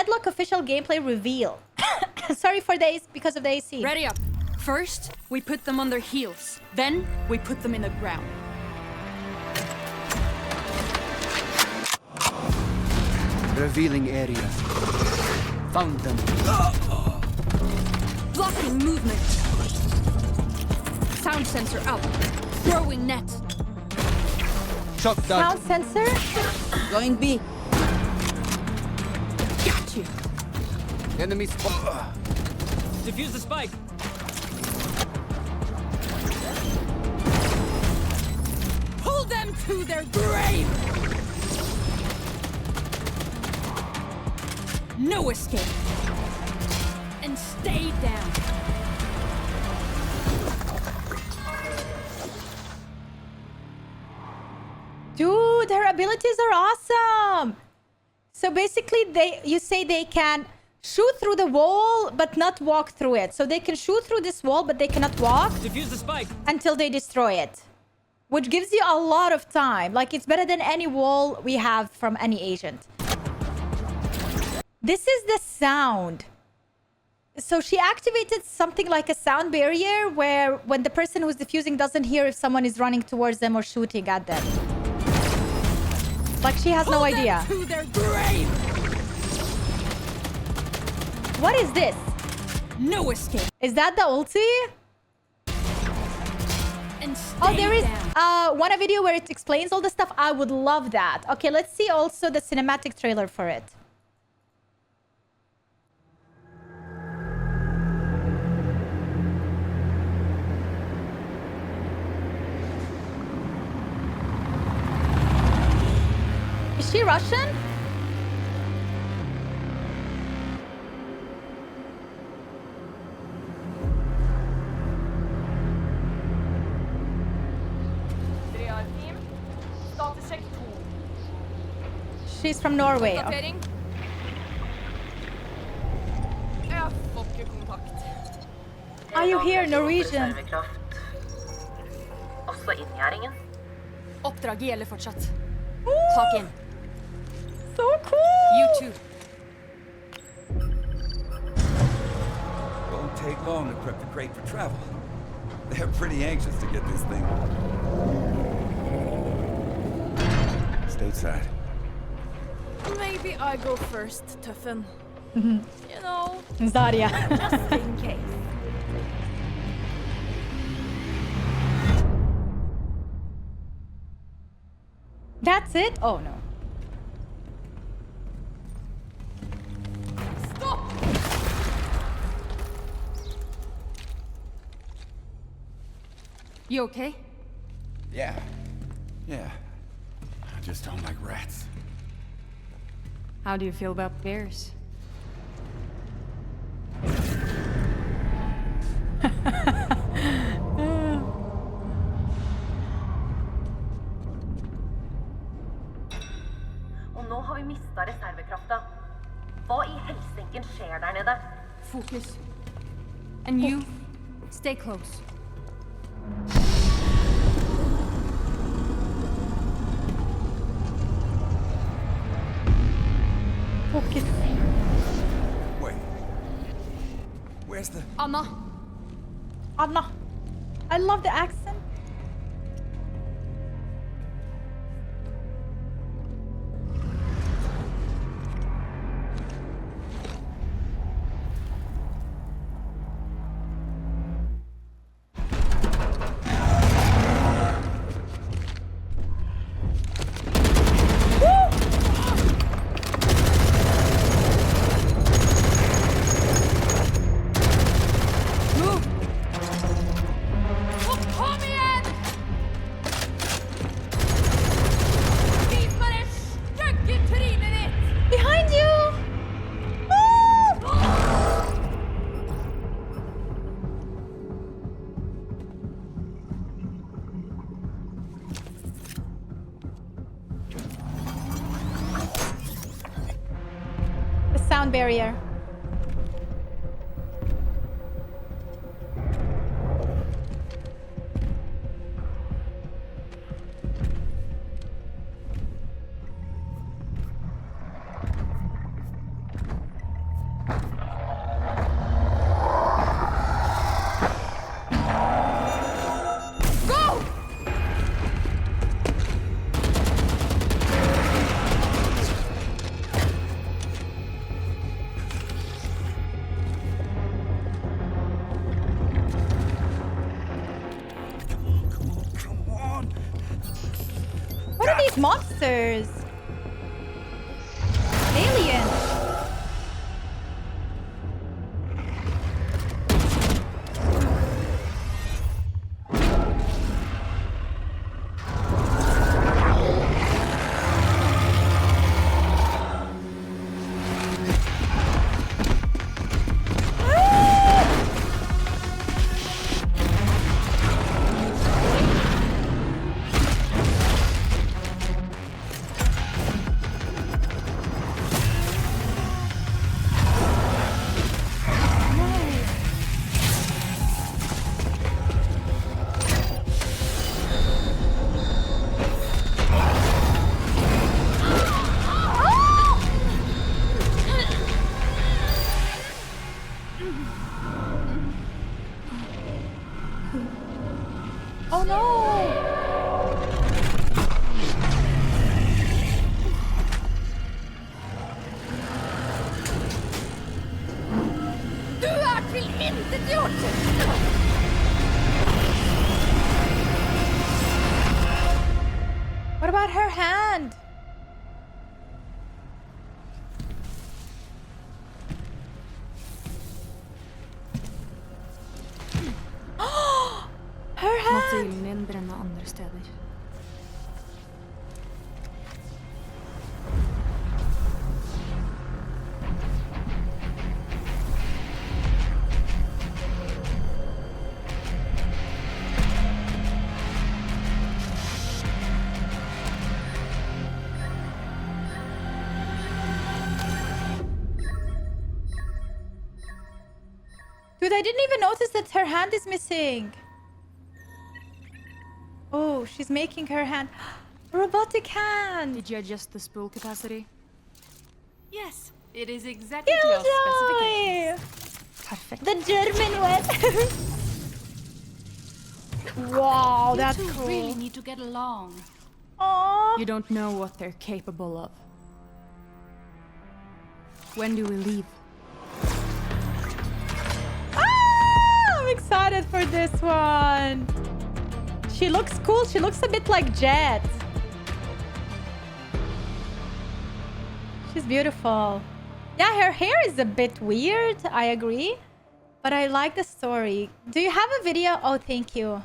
Deadlock official gameplay reveal. Sorry for the because of the AC. Ready up. First, we put them on their heels. Then, we put them in the ground. Revealing area. Found them. Blocking movement. Sound sensor out. Throwing net. Shock dart. Sound sensor. Going B. Got you. Enemy spot. Defuse the spike. Pull them to their grave. No escape. And stay down. Dude, their abilities are awesome. So basically, you say they can shoot through the wall, but not walk through it. So they can shoot through this wall, but they cannot walk Defuse the spike. until they destroy it. Which gives you a lot of time. Like, it's better than any wall we have from any agent. This is the sound. So she activated something like a sound barrier where when the person who's defusing doesn't hear if someone is running towards them or shooting at them. Like, she has no idea. To their grave. What is this? No escape. Is that the ulti? And stay Oh, there is down. one video where it explains all the stuff. I would love that. Okay, let's see also the cinematic trailer for it. Is she Russian? She's from Norway. Okay. Are you here, Norwegian? Også inngjerdingen. Oppdraget gjelder fortsatt. Tak inn. So cool! You too. Won't take long to prep the crate for travel. They're pretty anxious to get this thing. Stateside. Maybe I go first, Tuffen. You know, Zarya. just in case. That's it? Oh no. Stop! You okay? Yeah. I just don't like rats. How do you feel about bears? Og nå har vi mistet reservekrafta. Hva i helsinken skjer der nede? Focus. And you, stay close. Focus. Wait. Where's the... Anna, Anna. I love the accent. move! Kom igjen! Vis meg det stygge trynet ditt! Behind you! The sound barrier. monsters. Aliens. Oh no! Du är tillintetgjord! What about her hand? Her Måtte hand! ilden brenne andre steder. Dude, I didn't even notice that her hand is missing. Oh, she's making her hand. Robotic hand. Did you adjust the spool capacity? Yes, it is exactly to your specifications. Killjoy! Perfect. The German one. Wow, that's You two cool. really need to get along. Aww. You don't know what they're capable of. When do we leave? Ah, I'm excited for this one. She looks cool. She looks a bit like Jet. She's beautiful. Yeah, her hair is a bit weird. I agree. But I like the story. Do you have a video? Oh, thank you.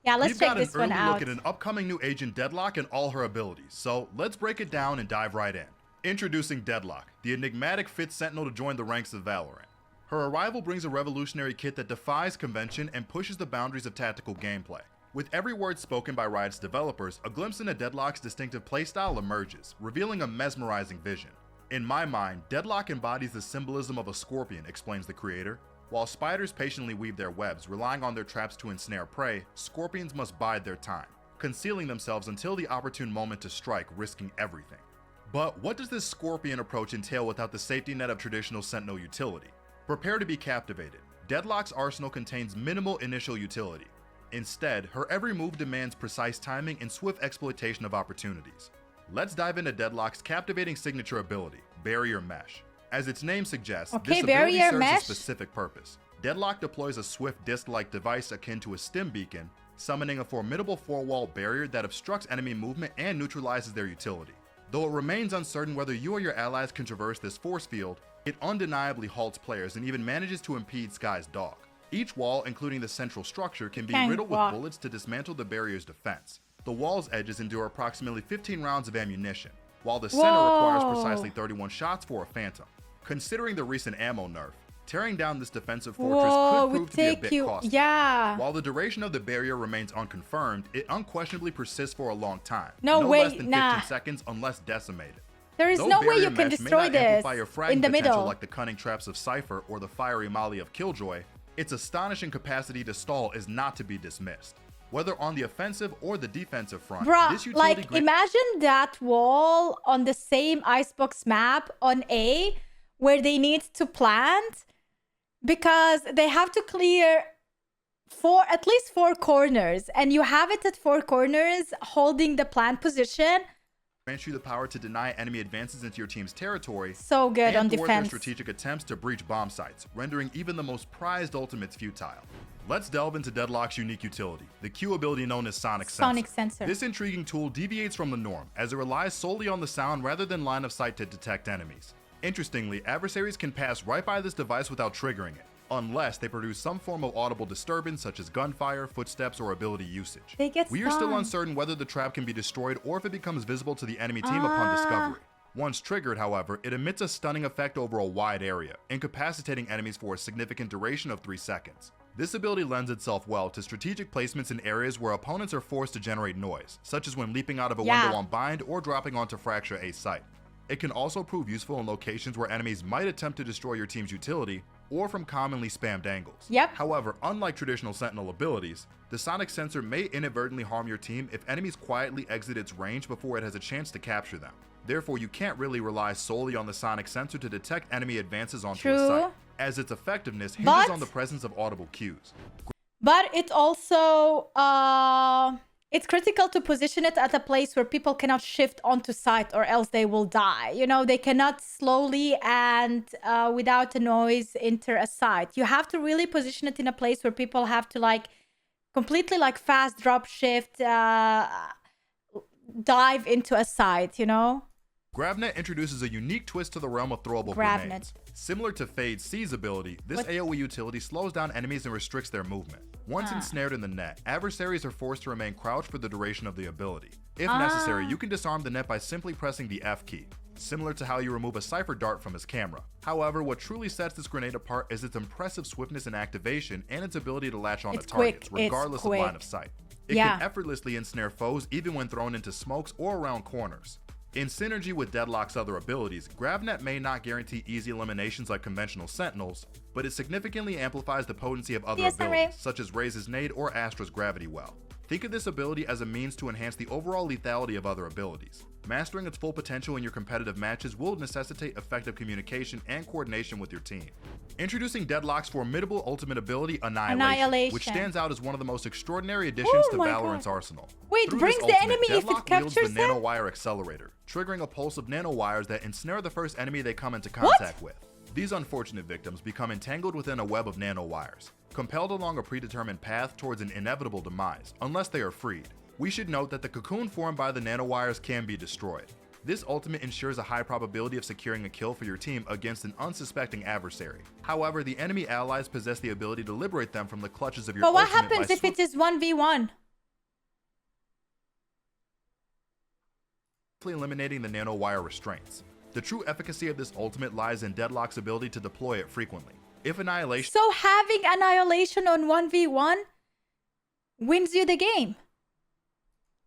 Yeah, let's We've check got this an one early out. look at an upcoming new agent, Deadlock, and all her abilities. So let's break it down and dive right in. Introducing Deadlock, the enigmatic 5th Sentinel to join the ranks of VALORANT. Her arrival brings a revolutionary kit that defies convention and pushes the boundaries of tactical gameplay. With every word spoken by Riot's developers, a glimpse into Deadlock's distinctive playstyle emerges, revealing a mesmerizing vision. In my mind, Deadlock embodies the symbolism of a scorpion, explains the creator. While spiders patiently weave their webs, relying on their traps to ensnare prey, scorpions must bide their time, concealing themselves until the opportune moment to strike, risking everything. But what does this scorpion approach entail without the safety net of traditional Sentinel utility? Prepare to be captivated. Deadlock's arsenal contains minimal initial utility. Instead, her every move demands precise timing and swift exploitation of opportunities. Let's dive into Deadlock's captivating signature ability, Barrier Mesh. As its name suggests, Okay, this ability Barrier serves Mesh. a specific purpose. Deadlock deploys a swift disc-like device akin to a stim beacon, summoning a formidable four-wall barrier that obstructs enemy movement and neutralizes their utility. Though it remains uncertain whether you or your allies can traverse this force field, it undeniably halts players and even manages to impede Sky's dog. Each wall, including the central structure, can be Can't riddled with walk. bullets to dismantle the barrier's defense. The wall's edges endure approximately 15 rounds of ammunition, while the center requires Whoa. precisely 31 shots for a Phantom. Considering the recent ammo nerf, tearing down this defensive fortress Whoa, could would prove to be a take bit you. costly. Yeah. While the duration of the barrier remains unconfirmed, it unquestionably persists for a long time. No less way, than 15 nah. seconds unless decimated. There is Though no way barrier you can mesh may destroy not this amplify your fragging in the potential middle. like the cunning traps of Cypher or the fiery molly of Killjoy, its astonishing capacity to stall is not to be dismissed. Whether on the offensive or the defensive front, Bruh, this utility like imagine that wall on the same icebox map on A where they need to plant because they have to clear at least 4 corners and you have it at 4 corners holding the plant position. grants you the power to deny enemy advances into your team's territory. So good on and thwart their defense. strategic attempts to breach bomb sites, rendering even the most prized ultimates futile. Let's delve into Deadlock's unique utility, the Q ability known as Sonic Sensor. Sonic Sensor. This intriguing tool deviates from the norm, as it relies solely on the sound rather than line of sight to detect enemies. Interestingly, adversaries can pass right by this device without triggering it, unless they produce some form of audible disturbance such as gunfire, footsteps, or ability usage. They get We are still stunned. uncertain whether the trap can be destroyed or if it becomes visible to the enemy team upon discovery. Once triggered, however, it emits a stunning effect over a wide area, incapacitating enemies for a significant duration of 3 seconds. This ability lends itself well to strategic placements in areas where opponents are forced to generate noise, such as when leaping out of a window on Bind or dropping onto Fracture A site. It can also prove useful in locations where enemies might attempt to destroy your team's utility, or from commonly spammed angles. Yep. However, unlike traditional Sentinel abilities, the Sonic Sensor may inadvertently harm your team if enemies quietly exit its range before it has a chance to capture them. Therefore, you can't really rely solely on the Sonic Sensor to detect enemy advances onto a site, as its effectiveness hinges on the presence of audible cues. But it also, it's critical to position it at a place where people cannot shift onto site or else they will die. You know, they cannot slowly and without a noise enter a site. You have to really position it in a place where people have to like completely like fast drop shift, dive into a site, you know? Gravnet introduces a unique twist to the realm of throwable grenades. Similar to Fade C's ability, this AoE utility slows down enemies and restricts their movement. Once ensnared in the net, adversaries are forced to remain crouched for the duration of the ability. If necessary, you can disarm the net by simply pressing the F key, similar to how you remove a Cypher dart from his camera. However, what truly sets this grenade apart is its impressive swiftness in activation and its ability to latch on to targets, regardless of line of sight. It can effortlessly ensnare foes even when thrown into smokes or around corners. In synergy with Deadlock's other abilities, Gravnet may not guarantee easy eliminations like conventional Sentinels, but it significantly amplifies the potency of other abilities, such as Raze's Nade or Astra's Gravity Well. Think of this ability as a means to enhance the overall lethality of other abilities. Mastering its full potential in your competitive matches will necessitate effective communication and coordination with your team. Introducing Deadlock's formidable ultimate ability, Annihilation, which stands out as one of the most extraordinary additions to Valorant's arsenal. Wait, Through brings this the ultimate, enemy if it Deadlock captures wields the them? nanowire accelerator, triggering a pulse of nanowires that ensnare the first enemy they come into contact with. These unfortunate victims become entangled within a web of nanowires, compelled along a predetermined path towards an inevitable demise, unless they are freed. We should note that the cocoon formed by the nanowires can be destroyed. This ultimate ensures a high probability of securing a kill for your team against an unsuspecting adversary. However, the enemy allies possess the ability to liberate them from the clutches of your ultimate. But what happens if it is 1v1? Eliminating the nanowire restraints. The true efficacy of this ultimate lies in Deadlock's ability to deploy it frequently. If Annihilation So having Annihilation on 1v1 wins you the game.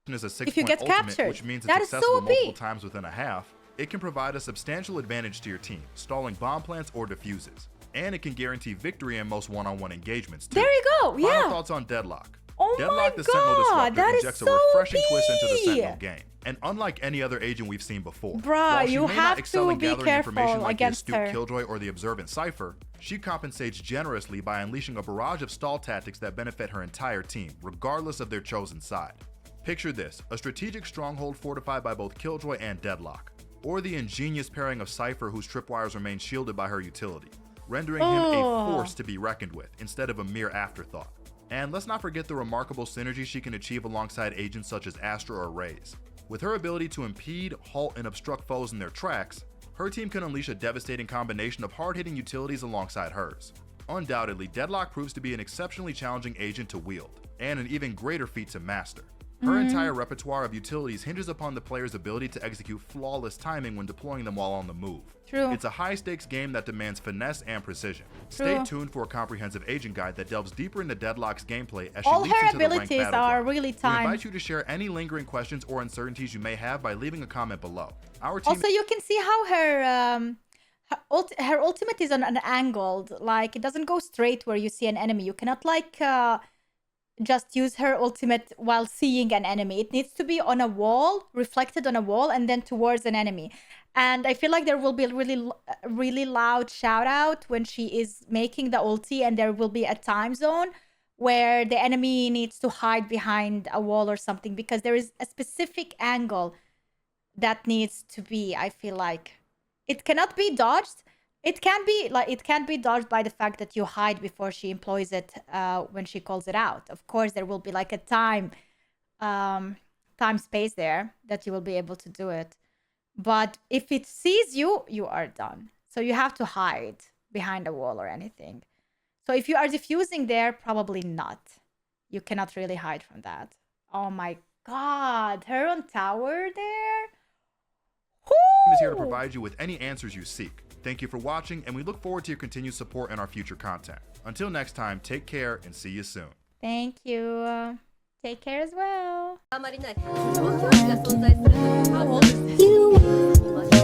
is a 6-point If you get ultimate, captured. which means it's That is so accessible OP. multiple times within a half, it can provide a substantial advantage to your team, stalling bomb plants or defuses. And it can guarantee victory in most one-on-one engagements too. There you go, Final thoughts on Deadlock. Oh Deadlock my the Sentinel God, Disruptor that is injects so a refreshing twist into the OP. Sentinel game. And unlike any other agent we've seen before, Bruh, while she you may have not excel to in be gathering information careful like the against astute her. Killjoy or the observant Cypher, she compensates generously by unleashing a barrage of stall tactics that benefit her entire team, regardless of their chosen side. Picture this, a strategic stronghold fortified by both Killjoy and Deadlock, or the ingenious pairing of Cypher whose tripwires remain shielded by her utility, rendering him a force to be reckoned with instead of a mere afterthought. And let's not forget the remarkable synergy she can achieve alongside agents such as Astra or Raze. With her ability to impede, halt, and obstruct foes in their tracks, her team can unleash a devastating combination of hard-hitting utilities alongside hers. Undoubtedly, Deadlock proves to be an exceptionally challenging agent to wield, and an even greater feat to master. Her entire repertoire of utilities hinges upon the player's ability to execute flawless timing when deploying them while on the move. True. It's a high-stakes game that demands finesse and precision. Stay tuned for a comprehensive agent guide that delves deeper into Deadlock's gameplay as she All leaps her into the ranked abilities battleground. are really We timed. invite you to share any lingering questions or uncertainties you may have by leaving a comment below. Our team Also, you can see how her ultimate is on an angled, like it doesn't go straight where you see an enemy. You cannot like just use her ultimate while seeing an enemy. It needs to be on a wall, reflected on a wall, and then towards an enemy. And I feel like there will be a really loud shout out when she is making the ulti, and there will be a time zone where the enemy needs to hide behind a wall or something, because there is a specific angle that needs to be, I feel like. It cannot be dodged. It can't be dodged by the fact that you hide before she employs it when she calls it out. Of course, there will be like a time space there that you will be able to do it. But if it sees you, you are done. So you have to hide behind a wall or anything. So if you are defusing there, probably not. You cannot really hide from that. Oh my god, her on tower there? Is here to provide you with any answers you seek. Thank you for watching, and we look forward to your continued support in our future content. Until next time, take care and see you soon. Thank you. Take care as well. How old is this?